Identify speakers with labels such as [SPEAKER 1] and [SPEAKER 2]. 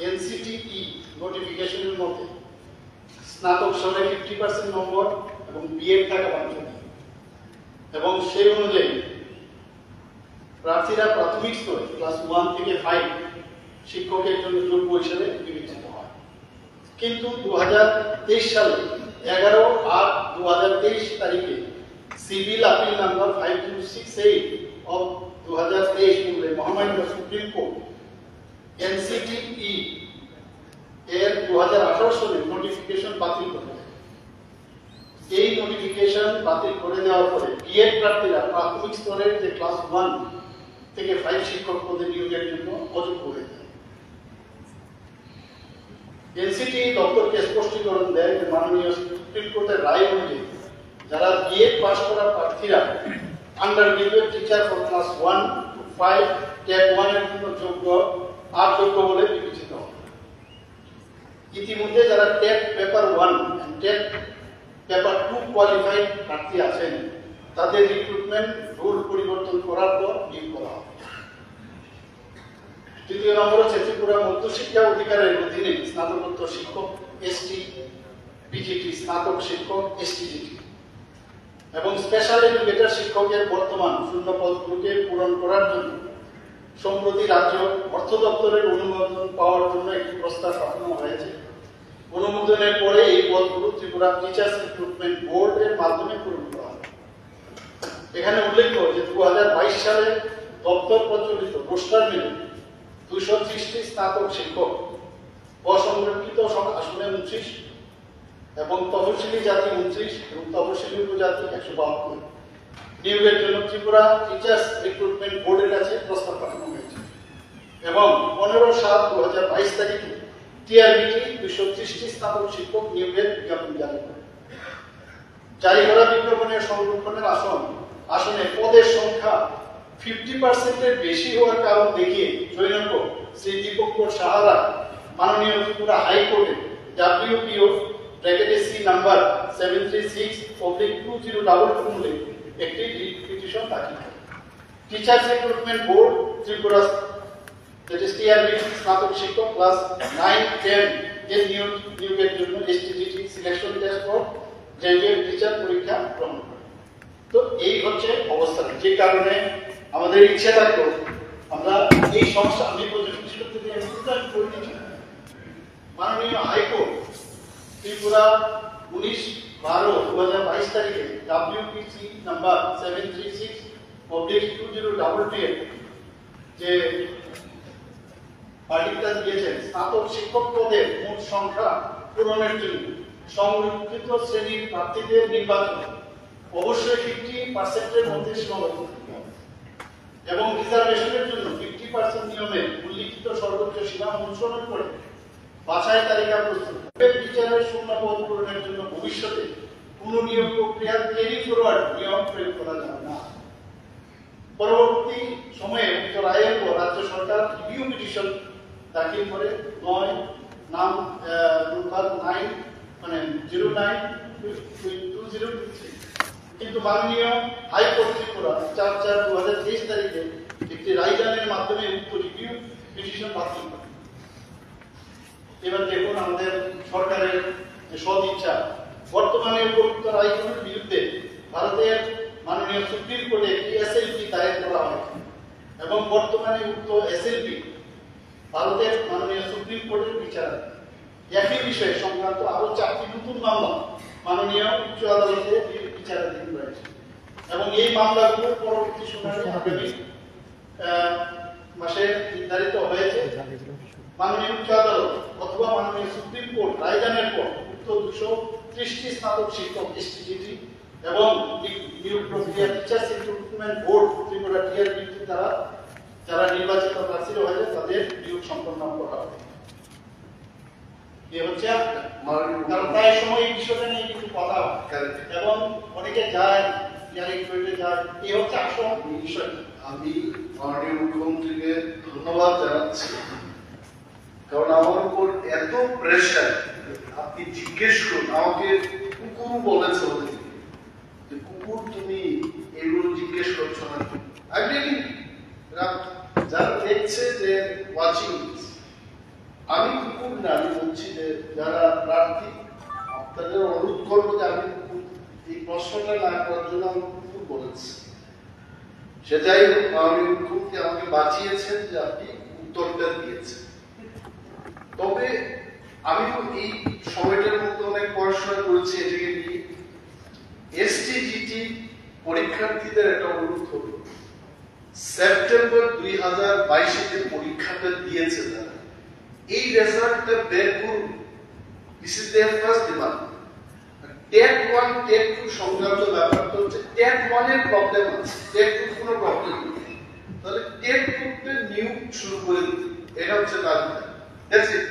[SPEAKER 1] NCTE নোটিফিকেশনের মতে স্নাতক স্তরে 50% নম্বর এবং বিএড থাকা বাঞ্ছনীয়, এবং সেই অনুযায়ী প্রার্থীরা প্রাথমিক স্তরে ক্লাস 1 থেকে 5 শিক্ষকের জন্য যোগ্য হিসেবে বিবেচিত হয়। কিন্তু 2023 সালে 11/8/2023 তারিখে সিভিল আপিল নাম্বার 5268 অফ 2023 অনুযায়ী মহামান্য সুপ্রিম কোর্ট এনসিটিই এর 2018 সালের নোটিফিকেশন বাতিল করে দেয়। এই নোটিফিকেশন বাতিল করে দেওয়ার পরে বিএড প্রার্থীরা প্রাথমিক স্তরের যে ক্লাস 1 থেকে 5 শিক্ষক পদে নিয়োগের জন্য অযোগ্য হয়ে যায়। এনসিটিই দপ্তরকে স্পষ্টীকরণ দেয় যে মাননীয় সুপ্রিম কোর্টের রায় অনুযায়ী যারা বিএড পাস করা প্রার্থীরা under graduate teacher for class 1 to 5 tab 1 এর জন্য যোগ্য বলে বিবেচিত হবে। ইতিমধ্যে যারা ট্যাব পেপার 1 এবং ট্যাব পেপার 2 কোয়ালিফাইড প্রার্থী আছেন তাদের রিক্রুটমেন্ট রুল পরিবর্তন করার পর নিয়োগ করা হবে। তৃতীয় নম্বর হচ্ছে ত্রিপুরা মধ্যশিক্ষা অধিকারের অধীনে স্নাতকোত্তর শিক্ষক এসটি পিজিটি, স্নাতক শিক্ষক এসটিজিটি এবং স্পেশাল এডুকেটর শিক্ষকের বর্তমান শূন্য পদগুলোকে পূরণ করার জন্য সম্প্রতি রাজ্য অর্থ দপ্তরের অনুমোদন পাওয়ার জন্য একটি প্রস্তাব পাঠানো হয়েছে। অনুমোদনের পরে এই পদগুলো ত্রিপুরা টিচার্স রিক্রুটমেন্ট বোর্ড এর মাধ্যমে পূরণ করা হবে। এখানে উল্লেখ্য যে 2022 সালে দপ্তর প্রচলিত রোস্টার মেনে 230টি স্নাতক শিক্ষক, অসংরক্ষিত আসনে 29 এবং তফসিলি জাতি 29 এবং তফসিলি উপজাতি 172 নিয়োগের জন্য ত্রিপুরা টিচার্স রিক্রুটমেন্ট বোর্ডের কাছে প্রস্তাব পাঠানো হয়েছে এবং 15/7/2022 তারিখে টিআরবিটি 230টি স্নাতক শিক্ষক নিয়োগের বিজ্ঞাপন জারি করে। জারি করা বিজ্ঞাপনের সংরক্ষণের আসনে পদের সংখ্যা 50% এর বেশি হওয়ার কারণ দেখিয়ে জৈনক শ্রী দীপঙ্কর সাহারা মাননীয় ত্রিপুরা হাইকোর্টে WPO সি নাম্বার 736/2022 মূলে একটি রিট পিটিশন দাখিল করে। টিচার্স রিক্রুটমেন্ট বোর্ড ত্রিপুরা স্নাতক শিক্ষক ক্লাস 9-10 এর নিয়োগের জন্য STGT selection test for graduate teacher পরীক্ষা গ্রহণ করে। তো এই হচ্ছে অবস্থা, যে কারণে আমাদের ইচ্ছা থাকতো আমরা এই সমস্যা আমি মাননীয় হাইকোর্ট ত্রিপুরা 19/12/2022 তারিখে WPC নাম্বার 736/2022 যে পার্টিটা দিয়েছেন স্নাতক শিক্ষক পদের মোট সংখ্যা পূরণের জন্য সংরক্ষিত শ্রেণীর প্রার্থীদের নির্বাচন অবশ্যই 50% এর মধ্যে সীমাবদ্ধ এবং রিজার্ভেশনের জন্য 50% নিয়মে উল্লিখিত সর্বোচ্চ সীমা অনুসরণ করে বাছাই তালিকা প্রস্তুত। টিচারের শূন্য পদ পূরণের জন্য ভবিষ্যতে কোনো নিয়োগ প্রক্রিয়া ক্যারি ফরওয়ার্ড নিয়ম প্রয়োগ করা যাবে না। পরবর্তী সময়ে উক্ত রায়ের পর রাজ্য সরকার রিভিউ পিটিশন দাখিল করে 09/2023 কিন্তু মাননীয় হাইকোর্ট ত্রিপুরা 4/4/2023 তারিখে একটি রায়দানের মাধ্যমে উক্ত রিভিউ পিটিশন বাতিল করে। এবার দেখুন আমাদের সরকারের যে সদ ইচ্ছা, বর্তমানে উপযুক্ত রায়গুলোর বিরুদ্ধে ভারতের মাননীয় সুপ্রিম কোর্টে একটি এসএলপি দায়ের করা হয়েছে এবং বর্তমানে উক্ত এসএলপি ভারতের মাননীয় সুপ্রিম কোর্টের বিচার একই বিষয়ে সংক্রান্ত আরো 4টি নতুন মামলা মাননীয় উচ্চ আদালতে বিচারাধীন রয়েছে এবং এই মামলাগুলোর পরবর্তী শুনানি আগামী মাসে নির্ধারিত হয়েছে। মাননীয় উচ্চ আদালত অথবা মাননীয় সুপ্রিম কোর্ট রায়দানের পর উক্ত 230টি স্নাতক শিক্ষক এসটিজিটি এবং নিয়োগ প্রক্রিয়া teachers recruitment board Tripura TRBT দ্বারা যারা নির্বাচিত প্রার্থীরা হয়েছে তাদের নিয়োগ সম্পন্ন করা হবে। এ হচ্ছে কারণ প্রায় সময় এই বিষয়টা নিয়ে কিছু কথা এবং অনেকে যায় যায়, এই হচ্ছে আসল বিষয়।
[SPEAKER 2] আমি মাননীয় মুখ্যমন্ত্রীকে ধন্যবাদ জানাচ্ছি, কারণ আমার উপর এত প্রেশার। আপনি জিজ্ঞেস করুন, আমাকে কুকুর বলেছে ওদের যে কুকুর তুমি এগুলো জিজ্ঞেস করছো না। যারা দেখছে যে ওয়াচিং আমি কুকুর না, আমি বলছি যে যারা প্রার্থী আপনাদের অনুরোধ করবো যে আমি এই প্রশ্নটা না করার জন্য আমি কুকুর বলেছি। সেটাই মাননীয় মুখ্যমন্ত্রী আমাকে বাঁচিয়েছেন যে আপনি উত্তরটা দিয়েছেন। তবে আমিও এই সময়টার মধ্যে অনেক পড়াশোনা করেছি এটাকে নিয়ে। এসটিজিটি পরীক্ষার্থীদের একটা অনুরোধ হলো, সেপ্টেম্বর 2022 যে পরীক্ষাটা দিয়েছে তারা, এই রেজাল্টটা বের করুন। This is their first demand. TET 1 TET 2 সংক্রান্ত ব্যাপারটা হচ্ছে টেট 1 এর প্রবলেম আছে, টেট 2 কোনো প্রবলেম নেই, তাহলে টেট 2 তে নিউ শুরু করে দিন, এটা হচ্ছে দাবি। That's it.